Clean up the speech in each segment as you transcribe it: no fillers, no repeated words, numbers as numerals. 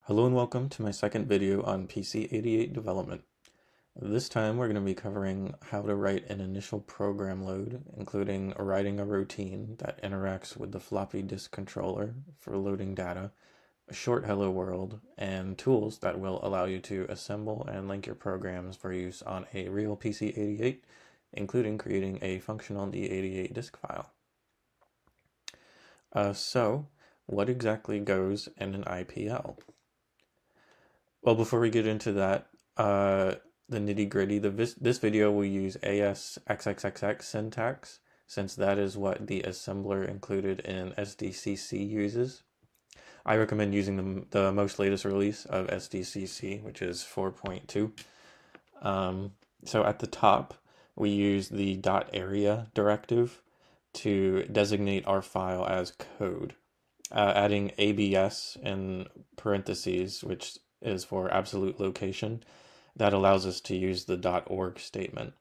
Hello and welcome to my second video on PC-88 development. This time we're going to be covering how to write an initial program load, including writing a routine that interacts with the floppy disk controller for loading data, a short hello world, and tools that will allow you to assemble and link your programs for use on a real PC-88, including creating a functional D88 disk file. So, what exactly goes in an IPL? Well, before we get into that, the nitty-gritty, this video will use ASXXXX syntax, since that is what the assembler included in SDCC uses. I recommend using the most latest release of SDCC, which is 4.2. So at the top, we use the .area directive to designate our file as code, adding ABS in parentheses, which is for absolute location. That allows us to use the .org statement.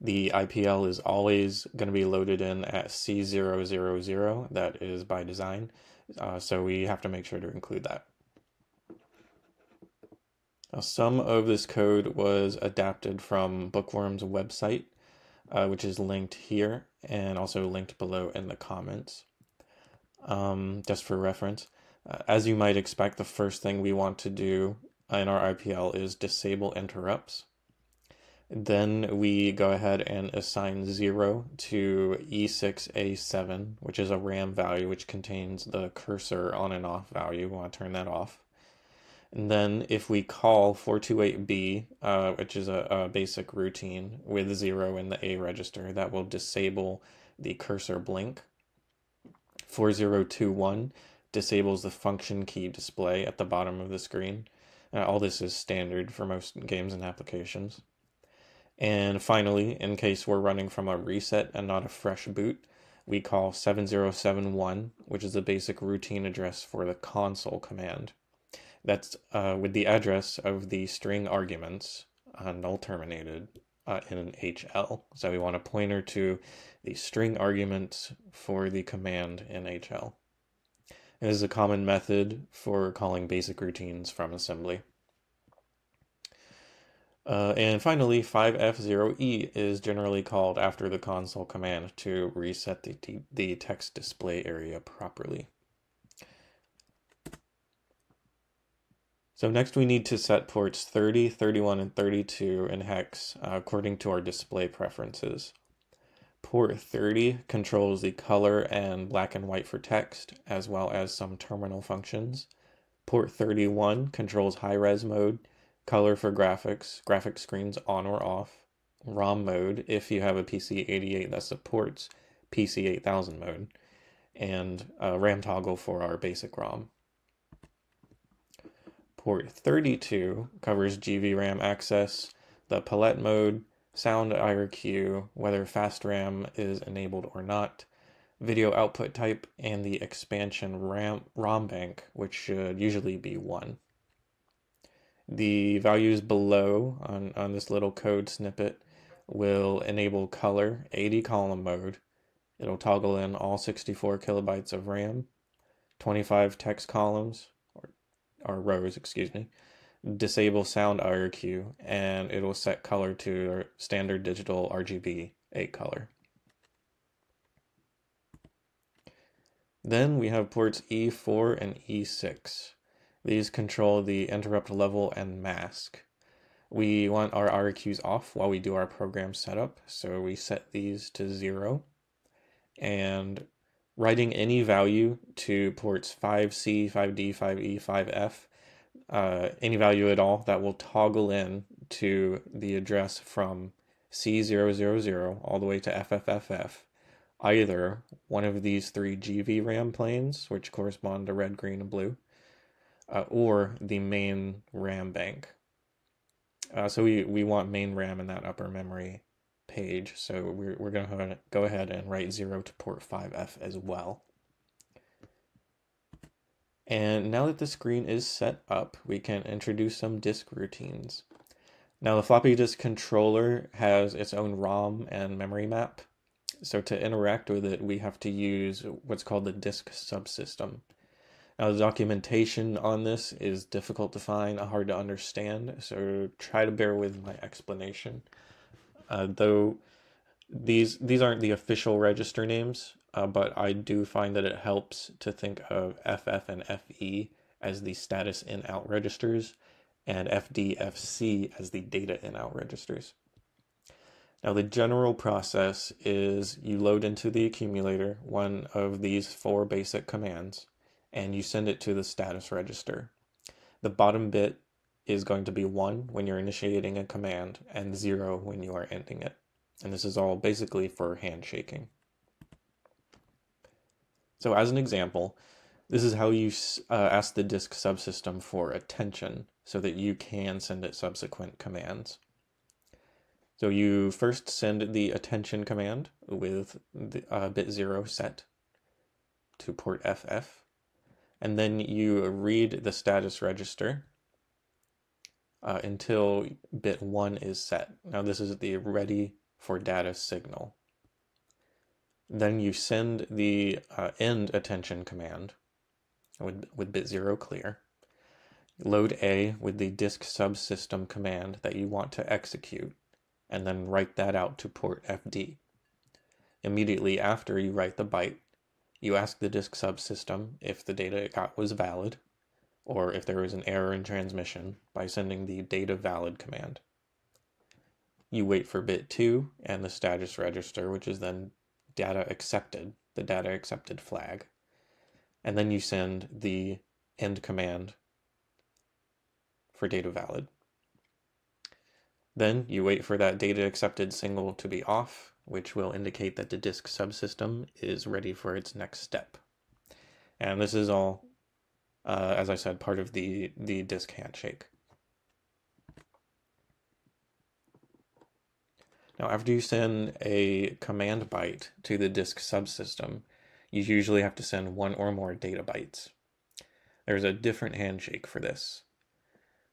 The IPL is always going to be loaded in at C000. That is by design, so we have to make sure to include that. Now, some of this code was adapted from Bookworm's website, which is linked here and also linked below in the comments, just for reference. As you might expect, the first thing we want to do in our IPL is disable interrupts. Then we go ahead and assign 0 to E6A7, which is a RAM value which contains the cursor on and off value. We want to turn that off. And then if we call 428B, which is a basic routine with 0 in the A register, that will disable the cursor blink. 4021 disables the function key display at the bottom of the screen. All this is standard for most games and applications. And finally, in case we're running from a reset and not a fresh boot, we call 7071, which is the basic routine address for the console command. That's with the address of the string arguments, null terminated, in an HL. So we want a pointer to the string arguments for the command in HL. It is a common method for calling basic routines from assembly. And finally, 5F0E is generally called after the console command to reset the text display area properly. So next we need to set ports 30, 31, and 32 in hex according to our display preferences. Port 30 controls the color and black and white for text, as well as some terminal functions. Port 31 controls high-res mode, color for graphics, graphic screens on or off, ROM mode if you have a PC-88 that supports PC-8000 mode, and RAM toggle for our basic ROM. Port 32 covers GVRAM access, the palette mode, sound IRQ, whether fast RAM is enabled or not, video output type, and the expansion ROM bank, which should usually be 1. The values below on this little code snippet will enable color 80 column mode. It'll toggle in all 64 kilobytes of RAM, 25 text columns, or rows, excuse me, disable sound IRQ, and it'll set color to standard digital RGB 8 color. Then we have ports E4 and E6. These control the interrupt level and mask. We want our IRQs off while we do our program setup, so we set these to 0. And writing any value to ports 5C, 5D, 5E, 5F, any value at all that will toggle in to the address from C000 all the way to FFFF, either one of these 3 GVRAM planes, which correspond to red, green, and blue, or the main RAM bank. So we want main RAM in that upper memory page, so we're going to go ahead and write 0 to port 5F as well. And now that the screen is set up, we can introduce some disk routines. Now the floppy disk controller has its own ROM and memory map. So to interact with it, we have to use what's called the disk subsystem. Now, the documentation on this is difficult to find, hard to understand, so try to bear with my explanation. Though these aren't the official register names, but I do find that it helps to think of FF and FE as the status in-out registers, and FD, FC as the data in-out registers. Now, the general process is you load into the accumulator one of these 4 basic commands, and you send it to the status register. The bottom bit is going to be 1 when you're initiating a command, and 0 when you are ending it. And this is all basically for handshaking. So as an example, this is how you ask the disk subsystem for attention so that you can send it subsequent commands. So you first send the attention command with the bit 0 set to port FF, and then you read the status register until bit 1 is set. Now this is the ready for data signal. Then you send the end attention command with bit 0 clear. Load A with the disk subsystem command that you want to execute, and then write that out to port FD. Immediately after you write the byte, you ask the disk subsystem if the data it got was valid, or if there was an error in transmission by sending the data valid command. You wait for bit 2 and the status register, which is then data accepted, the data accepted flag. And then you send the end command for data valid. Then you wait for that data accepted signal to be off, which will indicate that the disk subsystem is ready for its next step. And this is all, as I said, part of the disk handshake. Now, after you send a command byte to the disk subsystem, you usually have to send 1 or more data bytes. There's a different handshake for this.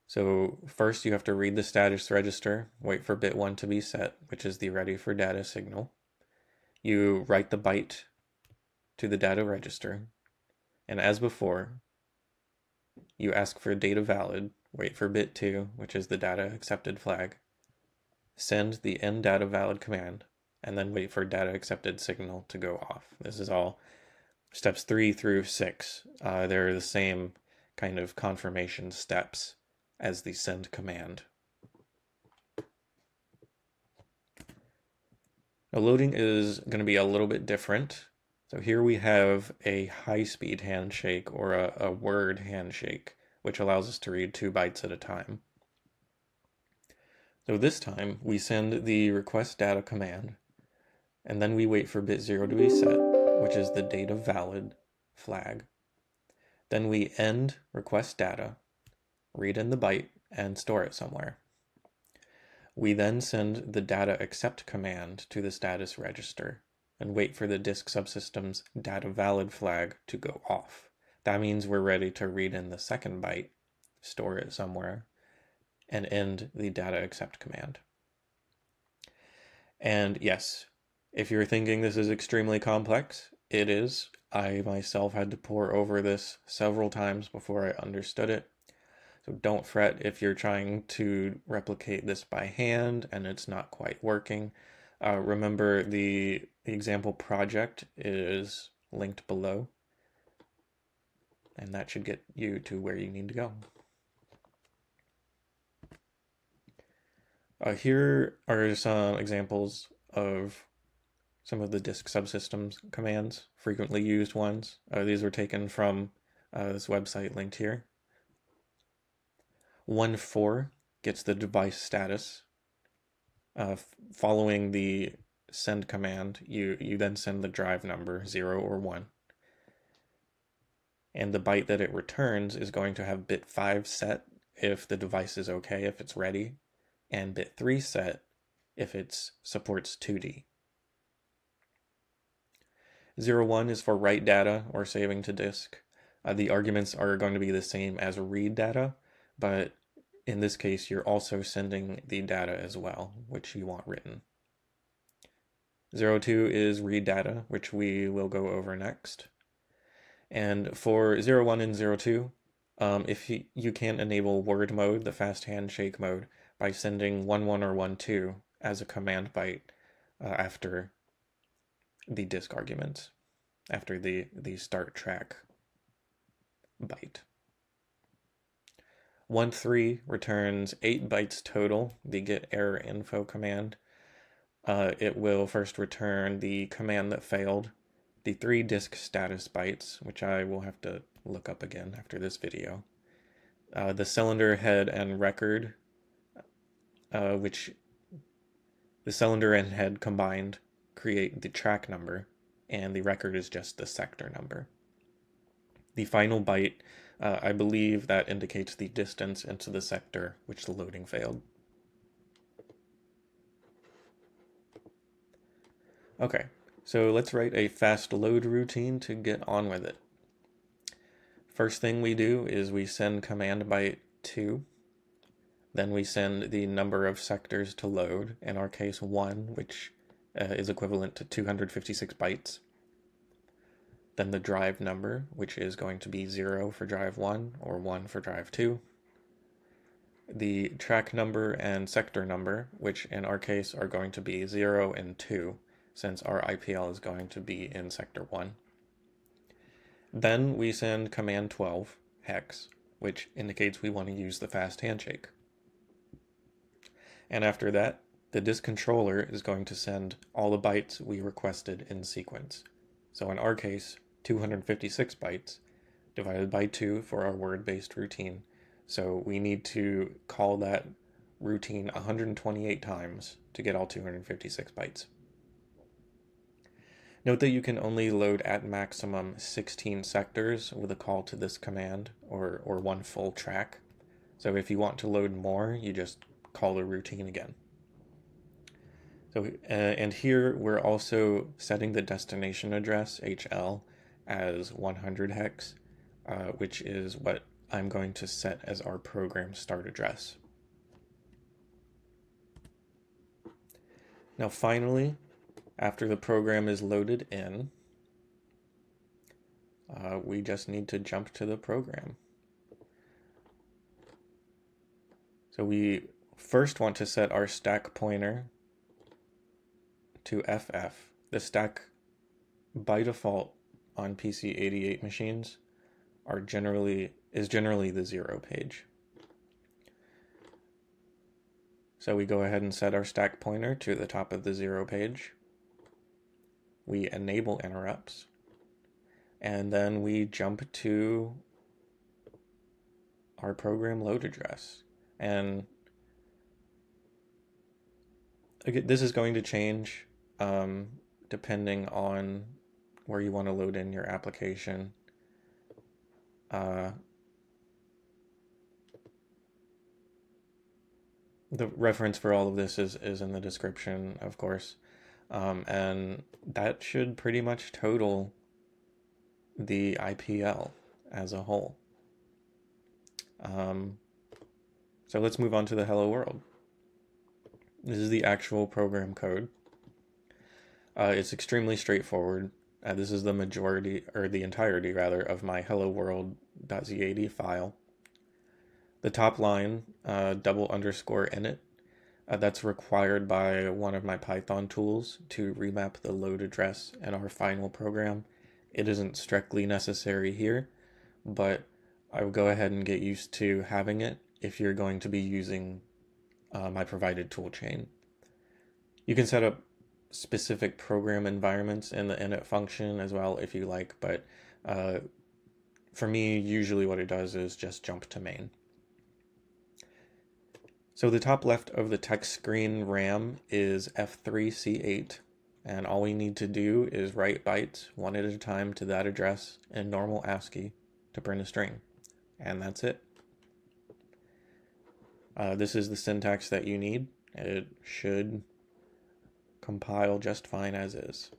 So first you have to read the status register, wait for bit 1 to be set, which is the ready for data signal. You write the byte to the data register, and as before, you ask for data valid, wait for bit 2, which is the data accepted flag, send the end data valid command, and then wait for data accepted signal to go off. This is all steps 3 through 6. They're the same kind of confirmation steps as the send command. Now, loading is going to be a little bit different. So here we have a high-speed handshake, or a word handshake, which allows us to read 2 bytes at a time. So this time we send the request data command, and then we wait for bit 0 to be set, which is the data valid flag. Then we end request data, read in the byte, and store it somewhere. We then send the data accept command to the status register and wait for the disk subsystem's data valid flag to go off. That means we're ready to read in the second byte, store it somewhere, and end the data accept command. And yes, if you're thinking this is extremely complex, it is. I myself had to pore over this several times before I understood it. So don't fret if you're trying to replicate this by hand and it's not quite working. Remember, the example project is linked below, and that should get you to where you need to go. Here are some examples of some of the disk subsystems commands, frequently used ones. These were taken from this website linked here. 1.4 gets the device status. Following the send command, you then send the drive number 0 or 1. And the byte that it returns is going to have bit 5 set if the device is okay, if it's ready, and bit 3 set if it supports 2D. 0.1 is for write data or saving to disk. The arguments are going to be the same as read data, but in this case, you're also sending the data as well, which you want written. 0.2 is read data, which we will go over next. And for 01 and 02, if you can't enable word mode, the fast handshake mode, by sending 11 or 12 as a command byte after the disk arguments, after the start track byte. 13 returns 8 bytes total, the get error info command. It will first return the command that failed, the 3 disk status bytes, which I will have to look up again after this video, the cylinder head and record, which the cylinder and head combined create the track number, and the record is just the sector number. The final byte, I believe that indicates the distance into the sector which the loading failed. Okay, so let's write a fast load routine to get on with it. First thing we do is we send command byte 2. Then we send the number of sectors to load, in our case 1, which is equivalent to 256 bytes. Then the drive number, which is going to be 0 for drive 1 or 1 for drive 2. The track number and sector number, which in our case are going to be 0 and 2, since our IPL is going to be in sector 1. Then we send command 12, hex, which indicates we want to use the fast handshake. And after that, the disk controller is going to send all the bytes we requested in sequence. So in our case, 256 bytes divided by 2 for our word-based routine. So we need to call that routine 128 times to get all 256 bytes. Note that you can only load at maximum 16 sectors with a call to this command, or 1 full track. So if you want to load more, you just call the routine again. So, and here we're also setting the destination address, HL, as 100 hex, which is what I'm going to set as our program start address. Now finally, after the program is loaded in, we just need to jump to the program. So we first want to set our stack pointer to FF. The stack, by default on PC-88 machines, is generally the 0 page. So we go ahead and set our stack pointer to the top of the 0 page. We enable interrupts, and then we jump to our program load address. And again, this is going to change depending on where you want to load in your application. The reference for all of this is in the description, of course. And that should pretty much total the IPL as a whole. So let's move on to the hello world. This is the actual program code. It's extremely straightforward. This is the majority, or the entirety rather, of my hello world.z80 file. The top line, double underscore init, that's required by one of my Python tools to remap the load address in our final program. It isn't strictly necessary here, but I will go ahead and get used to having it if you're going to be using my provided toolchain. You can set up specific program environments in the init function as well if you like, but for me, usually what it does is just jump to main. So the top left of the text screen RAM is F3C8, and all we need to do is write bytes one at a time to that address in normal ASCII to print a string, and that's it. This is the syntax that you need. It should compile just fine as is.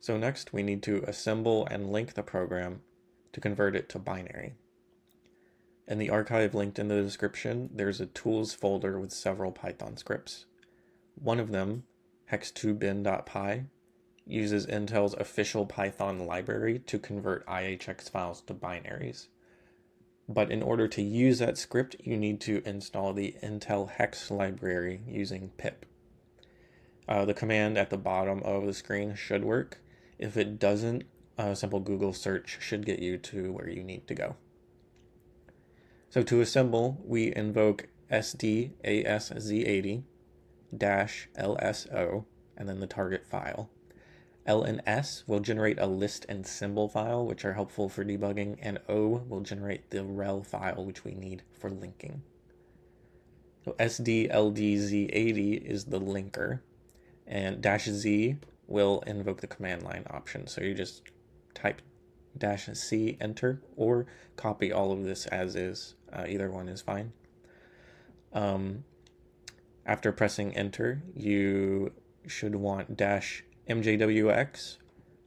So next we need to assemble and link the program to convert it to binary. In the archive linked in the description, there's a tools folder with several Python scripts. One of them, hex2bin.py, uses Intel's official Python library to convert IHX files to binaries. But in order to use that script, you need to install the Intel hex library using pip. The command at the bottom of the screen should work. If it doesn't, a simple Google search should get you to where you need to go. So to assemble, we invoke sdasz80-lso and then the target file. L and S will generate a list and symbol file, which are helpful for debugging, and O will generate the rel file, which we need for linking. So sdldz80 is the linker, and -z will invoke the command line option. So you just type -c, enter, or copy all of this as is. Either one is fine. After pressing enter, you should want -mjwx.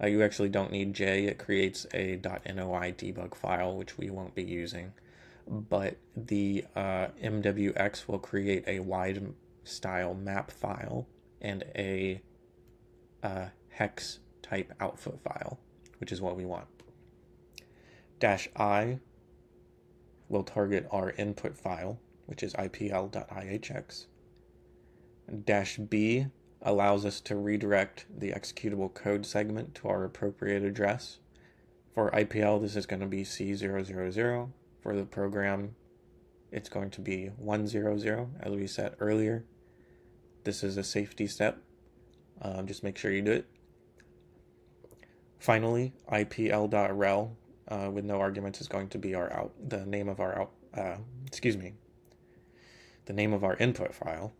You actually don't need J. It creates a .noi debug file, which we won't be using. But the MWX will create a wide style map file and a hex type output file, which is what we want. -I will target our input file, which is IPL.ihx. -B allows us to redirect the executable code segment to our appropriate address. For IPL, this is going to be C000. For the program, it's going to be 100, as we said earlier. This is a safety step. Just make sure you do it. Finally, IPL.rel with no arguments is going to be the name of our input file,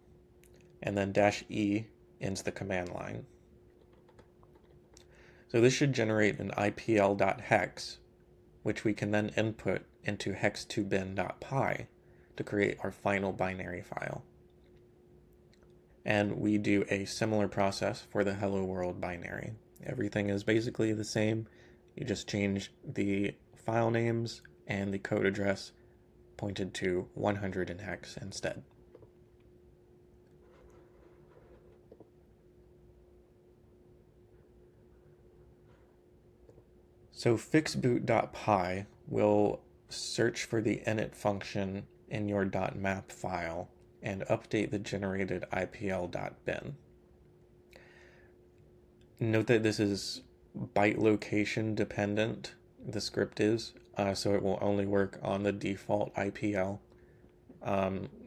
and then -E ends the command line. So this should generate an IPL.hex, which we can then input into hex2bin.py to create our final binary file. And we do a similar process for the hello world binary. Everything is basically the same. You just change the file names and the code address pointed to 100 in hex instead. So fixboot.py will search for the init function in your .map file and update the generated IPL.bin. Note that this is byte location dependent, the script is, so it will only work on the default IPL.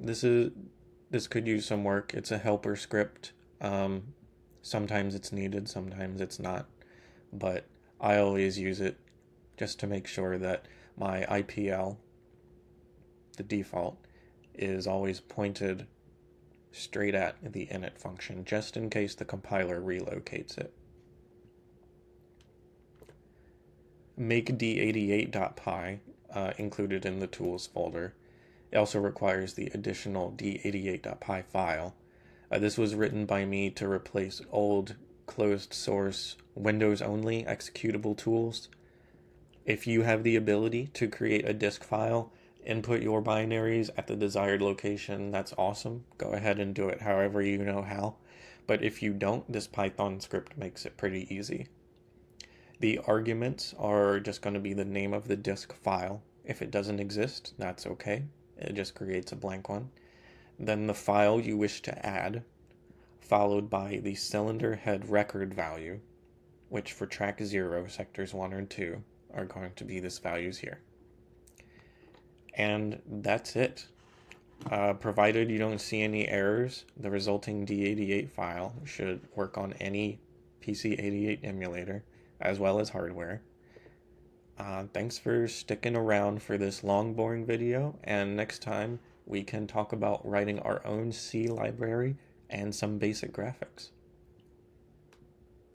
This could use some work. It's a helper script. Sometimes it's needed, sometimes it's not, but I always use it just to make sure that my IPL, the default, is always pointed straight at the init function, just in case the compiler relocates it. Make d88.py included in the tools folder. It also requires the additional d88.py file. This was written by me to replace old closed source Windows only executable tools. If you have the ability to create a disk file, input your binaries at the desired location, that's awesome. Go ahead and do it however you know how. But if you don't, this Python script makes it pretty easy. The arguments are just going to be the name of the disk file. If it doesn't exist, that's okay. It just creates a blank one. Then the file you wish to add, followed by the cylinder head record value, which for track 0, sectors 1 or 2, are going to be this values here. And that's it. Provided you don't see any errors, the resulting D88 file should work on any PC-88 emulator, as well as hardware. Thanks for sticking around for this long, boring video, and next time we can talk about writing our own C library and some basic graphics.